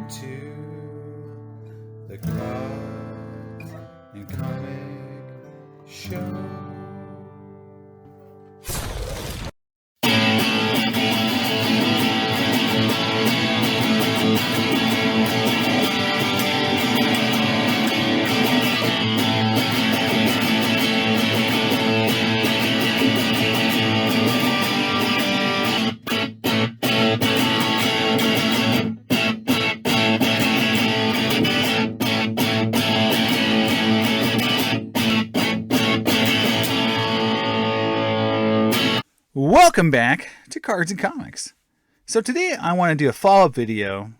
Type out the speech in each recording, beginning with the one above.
to the Cards and Comic Show. Welcome back to Cards and Comics. So today I want to do a follow-up video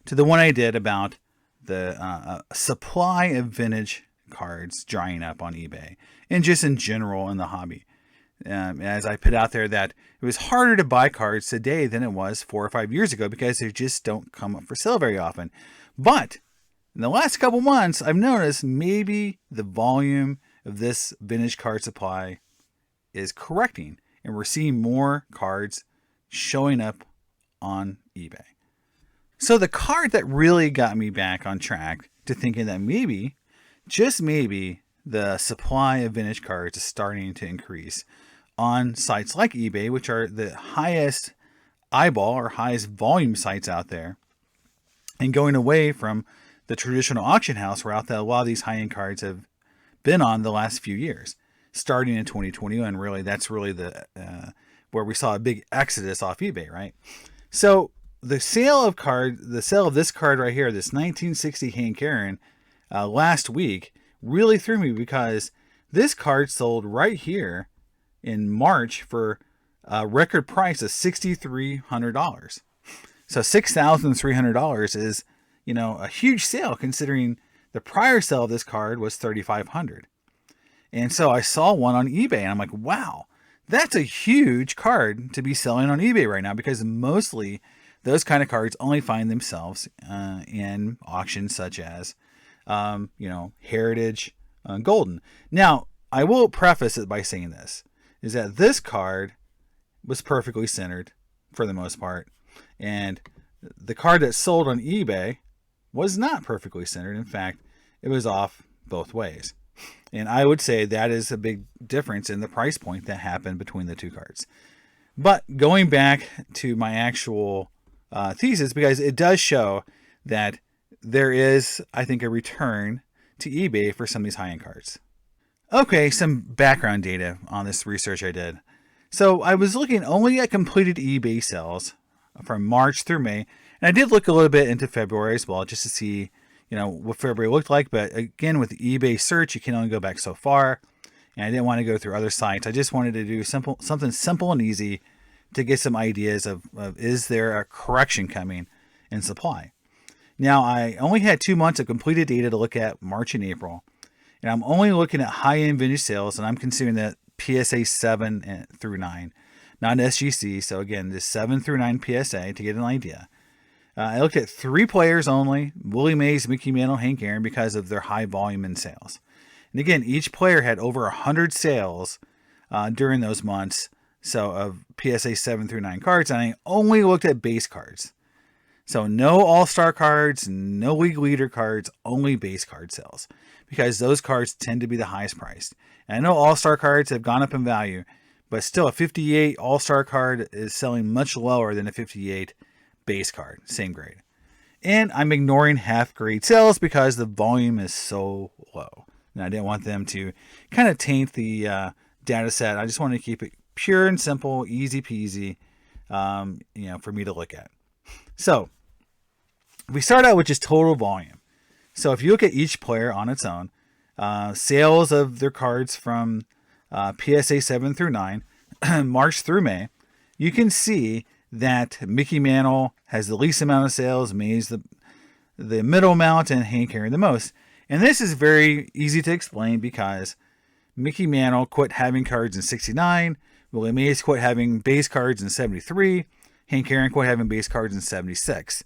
to the one I did about the supply of vintage cards drying up on eBay and just in general in the hobby. As I put out there that it was harder to buy cards today than it was 4 or 5 years ago because they just don't come up for sale very often. But in the last couple months, I've noticed maybe the volume of this vintage card supply is correcting. And we're seeing more cards showing up on eBay. So the card that really got me back on track to thinking that maybe, just maybe, the supply of vintage cards is starting to increase on sites like eBay, which are the highest eyeball or highest volume sites out there, and going away from the traditional auction house route that a lot of these high-end cards have been on the last few years. Starting in 2021, really, that's really the where we saw a big exodus off eBay, right? So the sale of this card right here, this 1960 Hank Aaron, last week really threw me because this card sold right here in March for a record price of $6,300. So $6,300 is, a huge sale considering the prior sale of this card was $3,500. And so I saw one on eBay and I'm like, wow, that's a huge card to be selling on eBay right now because mostly those kind of cards only find themselves in auctions such as, Heritage Golden. Now, I will preface it by saying this, is that this card was perfectly centered for the most part. And the card that sold on eBay was not perfectly centered. In fact, it was off both ways. And I would say that is a big difference in the price point that happened between the two cards. But going back to my actual thesis, because it does show that there is, I think, a return to eBay for some of these high-end cards. Okay, some background data on this research I did. So I was looking only at completed eBay sales from March through May. And I did look a little bit into February as well, just to see what February looked like. But again, with the eBay search, you can only go back so far. And I didn't want to go through other sites. I just wanted to do something simple and easy to get some ideas of is there a correction coming in supply. Now, I only had 2 months of completed data to look at, March and April. And I'm only looking at high-end vintage sales, and I'm considering that PSA 7 through 9, not SGC. So again, this 7 through 9 PSA to get an idea. I looked at 3 players only, Willie Mays, Mickey Mantle, Hank Aaron, because of their high volume in sales. And again, each player had over 100 sales during those months, so of PSA 7 through 9 cards, and I only looked at base cards. So no all-star cards, no league leader cards, only base card sales, because those cards tend to be the highest priced. And I know all-star cards have gone up in value, but still a 58 all-star card is selling much lower than a 58 base card, same grade. And I'm ignoring half grade sales because the volume is so low. And I didn't want them to kind of taint the data set. I just wanted to keep it pure and simple, easy peasy, for me to look at. So we start out with just total volume. So if you look at each player on its own, sales of their cards from PSA 7 through 9, March through May, you can see that Mickey Mantle has the least amount of sales, Mays the middle amount, and Hank Aaron the most. And this is very easy to explain because Mickey Mantle quit having cards in 69, Willie Mays quit having base cards in 73, Hank Aaron quit having base cards in 76.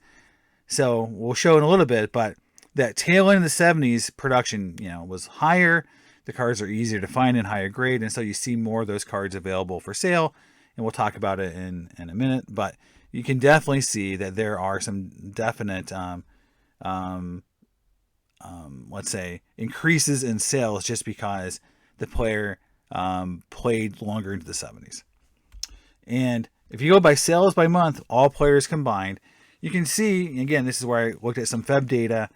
So we'll show in a little bit, but that tail end of the 70s production, was higher. The cards are easier to find and higher grade, and so you see more of those cards available for sale. And we'll talk about it in a minute. But you can definitely see that there are some definite, let's say, increases in sales just because the player played longer into the 70s. And if you go by sales by month, all players combined, you can see, again, this is where I looked at some Feb data.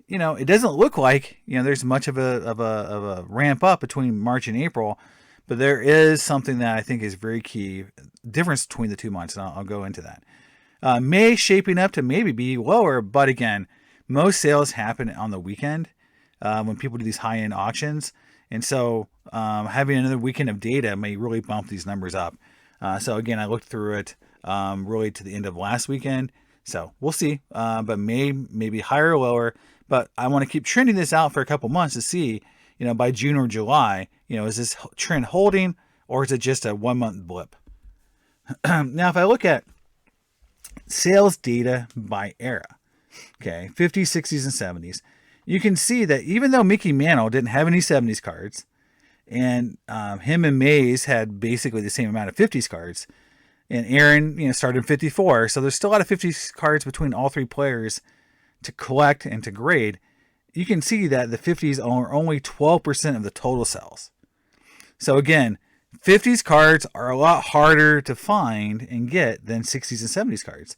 It doesn't look like, there's much of a ramp up between March and April, but there is something that I think is very key, difference between the 2 months, and I'll go into that. May shaping up to maybe be lower, but again, most sales happen on the weekend when people do these high-end auctions. And so having another weekend of data may really bump these numbers up. So again, I looked through it really to the end of last weekend. So we'll see, but maybe higher or lower. But I want to keep trending this out for a couple months to see, by June or July, is this trend holding or is it just a 1 month blip? Now, if I look at sales data by era, okay, 50s, 60s, and 70s, you can see that even though Mickey Mantle didn't have any 70s cards, and him and Mays had basically the same amount of 50s cards, and Aaron, started in 54, so there's still a lot of 50s cards between all three players to collect and to grade. You can see that the 50s are only 12% of the total sales. So again, 50s cards are a lot harder to find and get than 60s and 70s cards.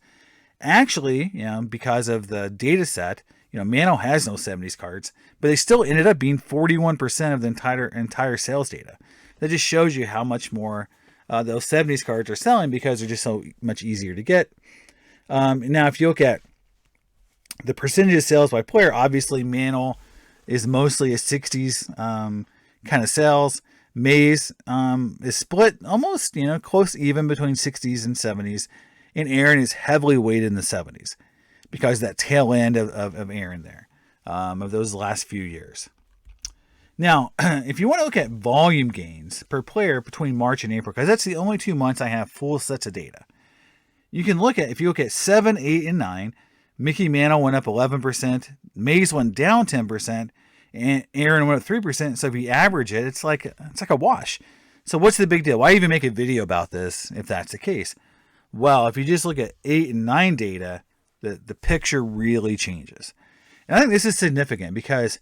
Actually, because of the data set, Mantle has no 70s cards, but they still ended up being 41% of the entire sales data. That just shows you how much more those 70s cards are selling because they're just so much easier to get. Now, if you look at the percentage of sales by player, obviously Mantle is mostly a 60s kind of sales. Mays is split almost, close even between 60s and 70s. And Aaron is heavily weighted in the 70s because that tail end of Aaron there, of those last few years. Now, if you want to look at volume gains per player between March and April, because that's the only 2 months I have full sets of data, you can look at, if you look at 7, 8, and 9, Mickey Mantle went up 11%, Mays went down 10%, and Aaron went up 3%. So if you average it, it's like a wash. So what's the big deal? Why even make a video about this if that's the case? Well, if you just look at 8 and 9 data, the picture really changes. And I think this is significant because,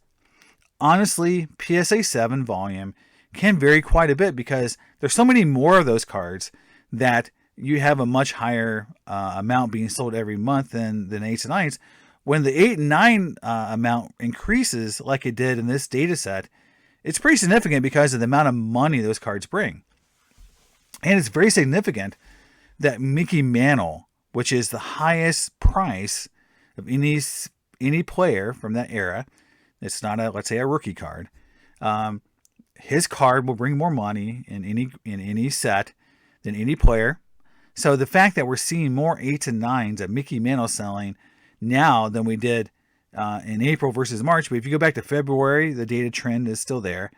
honestly, PSA 7 volume can vary quite a bit because there's so many more of those cards that you have a much higher amount being sold every month than 8s and 9s. When the 8 and 9 amount increases like it did in this data set, it's pretty significant because of the amount of money those cards bring. And it's very significant that Mickey Mantle, which is the highest price of any player from that era, it's not let's say a rookie card. His card will bring more money in any set than any player. So the fact that we're seeing more 8s and 9s of Mickey Mantle selling now than we did in April versus March, but if you go back to February, the data trend is still there.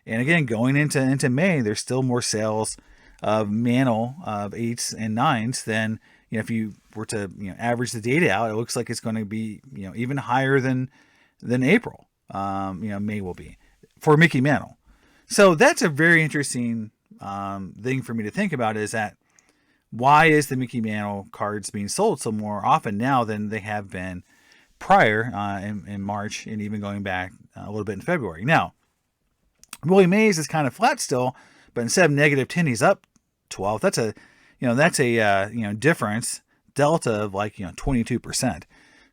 And again, going into May, there's still more sales of Mantle of 8s and 9s than, if you were to average the data out, it looks like it's going to be even higher than April. May will be for Mickey Mantle. So that's a very interesting thing for me to think about, is that why is the Mickey Mantle cards being sold so more often now than they have been prior in March and even going back a little bit in February. Now, Willie Mays is kind of flat still, but instead of -10, he's up 12. That's a difference, delta of like 22%.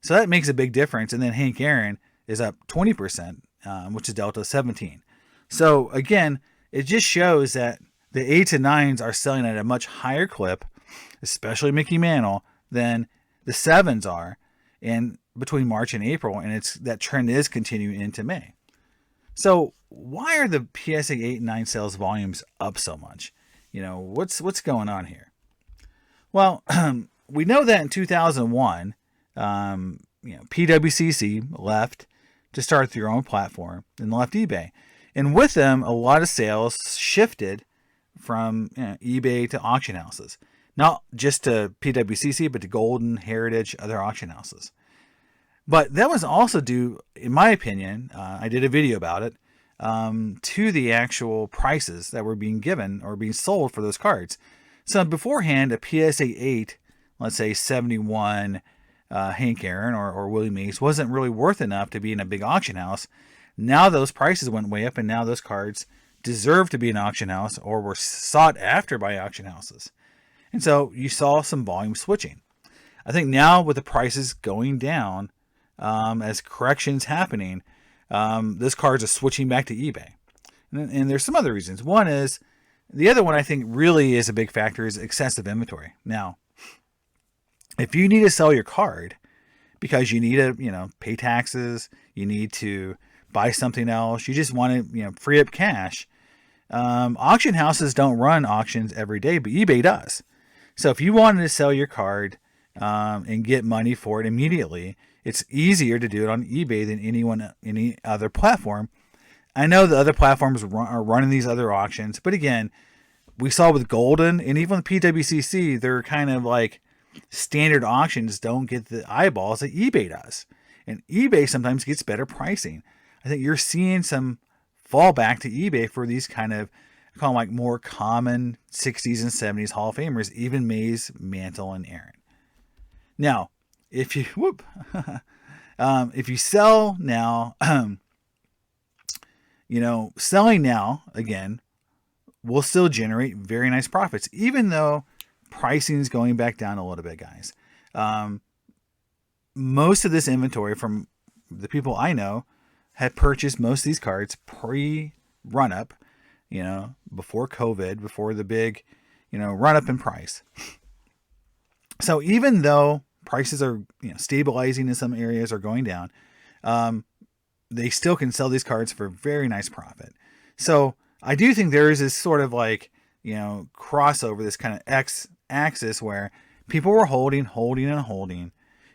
So that makes a big difference. And then Hank Aaron is up 20%, which is delta 17. So again, it just shows that the 8s and 9s are selling at a much higher clip, especially Mickey Mantle, than the 7s are, and between March and April, and that trend is continuing into May. So why are the PSA 8 and 9 sales volumes up so much? What's going on here? Well, we know that in 2001, PWCC left to start their own platform and left eBay. And with them, a lot of sales shifted from eBay to auction houses. Not just to PWCC, but to Golden, Heritage, other auction houses. But that was also due, in my opinion, I did a video about it, to the actual prices that were being given or being sold for those cards. So beforehand, a PSA 8, let's say 71 Hank Aaron or Willie Mays, wasn't really worth enough to be in a big auction house. Now those prices went way up, and now those cards deserve to be in an auction house or were sought after by auction houses. And so you saw some volume switching. I think now with the prices going down, as corrections happening, those cards are switching back to eBay. And there's some other reasons. One is, the other one I think really is a big factor is excessive inventory. Now, if you need to sell your card because you need to, pay taxes, you need to buy something else, you just want to, free up cash. Auction houses don't run auctions every day, but eBay does. So if you wanted to sell your card and get money for it immediately, it's easier to do it on eBay than any other platform. I know the other platforms are running these other auctions, but again, we saw with Golden and even with PWCC, they're kind of like standard auctions don't get the eyeballs that eBay does. And eBay sometimes gets better pricing. I think you're seeing some fallback to eBay for these kind of, I call them like more common 60s and 70s Hall of Famers, even Mays, Mantle, and Aaron. Now, if you if you sell now, selling now again will still generate very nice profits, even though pricing is going back down a little bit, guys. Most of this inventory from the people I know had purchased most of these cards pre-run up, before COVID, before the big, run up in price. So even though prices are stabilizing in some areas or going down, they still can sell these cards for a very nice profit. So I do think there is this sort of like, crossover, this kind of X-axis where people were holding,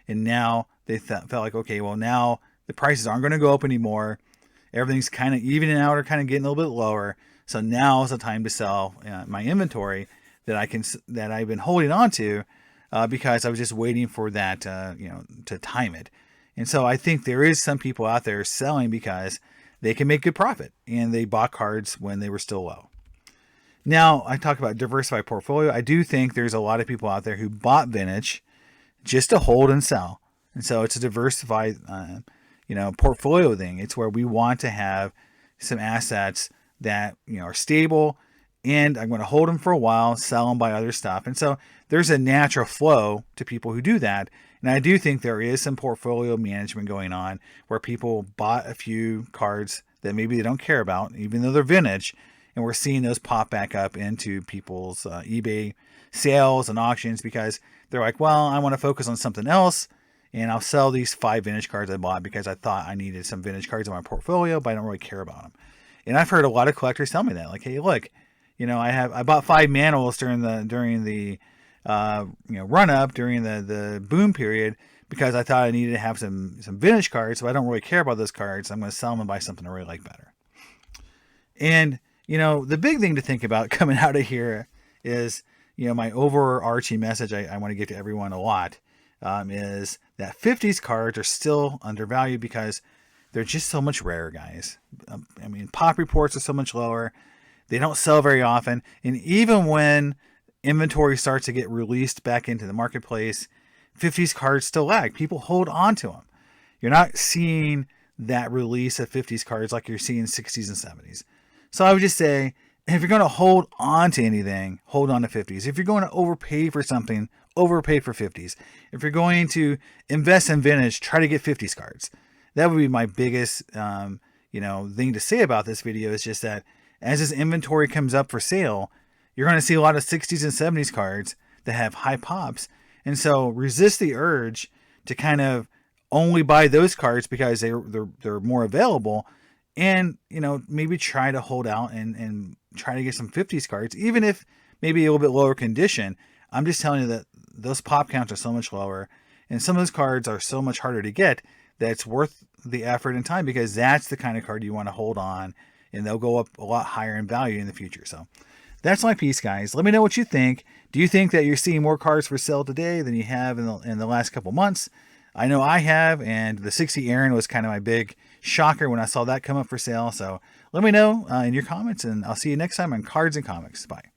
and now they felt like, okay, well now the prices aren't going to go up anymore. Everything's kind of evening out or kind of getting a little bit lower. So now is the time to sell my inventory that I've been holding on to because I was just waiting for that, to time it. And so I think there is some people out there selling because they can make good profit and they bought cards when they were still low. Now, I talk about diversified portfolio. I do think there's a lot of people out there who bought vintage just to hold and sell. And so it's a diversified, portfolio thing. It's where we want to have some assets that, are stable, and I'm going to hold them for a while, sell them, buy other stuff. And so there's a natural flow to people who do that. And I do think there is some portfolio management going on where people bought a few cards that maybe they don't care about, even though they're vintage. And we're seeing those pop back up into people's eBay sales and auctions because they're like, well, I want to focus on something else. And I'll sell these 5 vintage cards I bought because I thought I needed some vintage cards in my portfolio, but I don't really care about them. And I've heard a lot of collectors tell me that, like, hey, look, I bought 5 manuals during the run up during the boom period because I thought I needed to have some vintage cards, so I don't really care about those cards. I'm going to sell them and buy something I really like better. And the big thing to think about coming out of here is, my overarching message I want to get to everyone a lot is that 50s cards are still undervalued because they're just so much rarer, guys. Pop reports are so much lower. They don't sell very often. And even when inventory starts to get released back into the marketplace, 50s cards still lag. People hold on to them. You're not seeing that release of 50s cards like you're seeing 60s and 70s. So I would just say, if you're going to hold on to anything, hold on to 50s. If you're going to overpay for something, overpay for 50s. If you're going to invest in vintage, try to get 50s cards. That would be my biggest, thing to say about this video is just that as this inventory comes up for sale, you're going to see a lot of 60s and 70s cards that have high pops. And so resist the urge to kind of only buy those cards because they're more available. And, maybe try to hold out and try to get some 50s cards, even if maybe a little bit lower condition. I'm just telling you that those pop counts are so much lower and some of those cards are so much harder to get that it's worth the effort and time because that's the kind of card you want to hold on and they'll go up a lot higher in value in the future. So that's my piece, guys. Let me know what you think. Do you think that you're seeing more cards for sale today than you have in the last couple months? I know I have, and the 60 Aaron was kind of my big shocker when I saw that come up for sale. So let me know in your comments, and I'll see you next time on Cards and Comics. Bye.